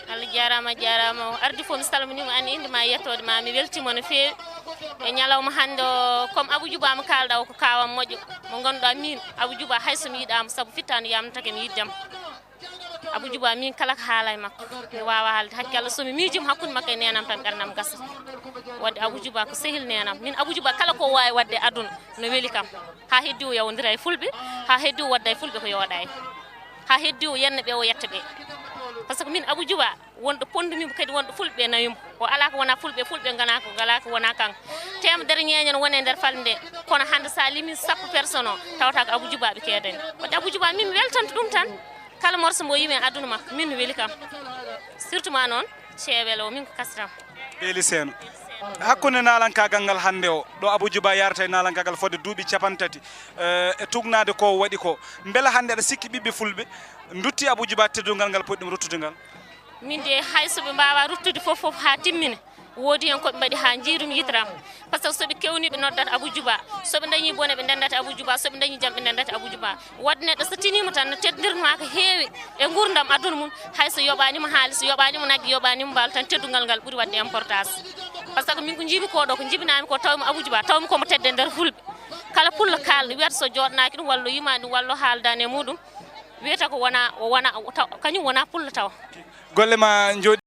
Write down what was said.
Allah jarama jarama ardi fof mi salminima an inde ma yettode ma mi weltima no fewi e ñalawma hande comme Abou Djouba mo kalɗa ko kawam moƴƴo mo ganduɗa min Abou Djouba hayso mi yiɗamo saabu fittani yamtake mi yiddam Abou Djouba min kala ko haala e makko mi wawa haalde hakke Allah somi miijima hakkude makko e nenam tan ɓerdam gasata wadde Abou Djouba ko sehil nenam min Abou Djouba kala ko wawi wadde e aduna no weeli kam ha heddi o yawdira e fulɓe ha heddi o wadda e fulɓe ko yooɗa en ha heddi o yenna ɓe o yetta ɓe par ce que min Abou Djouba wonɗo pondumimo kadi wonɗo fulɓe nawimo o ala ko wona fulɓe gana ko gala ko wona kanko temedere ñeño ne woni e nder falde nde kono hande sa limi sappo personne o tawata ko Abou Djouba ɓe keedani wadde Abou Djouba min mi weltanto ɗum tan kala morso mbo yimi e aduna makko min mi weeli kam surtout ma noon ceewel o min ko kasram beeli seeno hakkunde nalankagal ngal hande o ɗo Abou Djouba yarata e nalankagal fodde duuɓi capantati e tugnade ko waɗi ko beela hande aɗa sikki ɓiɓɓe fulɓe dutti Abou Djouba teddungal ngal poɗɗi ɗum ruttude ngal min de haysoɓe mbawa ruttude fof ha timmina woodi hen koɓe mbaɗi ha jiirum yitram par ce que soɓe kewni ɓe noddata Abou Djouba soɓe dañi bone ɓe ndendata Abou Djouba soɓe dañi jaam ɓe ndendata Abou Djouba wadde neɗɗo so tinima tan no teddirma ko heewi e gurdam aduna mum hayso yoɓanimo haaliss yoɓanimo naggue yoɓanimo mbaalu tan teddugal ngal ɓuuri wadde importance par ce que min ko jiimi ko ɗo ko jibinami ko tawmi Abou Djouba tawmi komo tedde nder fulɓe kala pullo kalɗo wiyata so joɗanaki ɗum walla yimani ɗum walla haaldani e muɗum wiyata ko wona kañum wona pullo taw golle ma jooɗi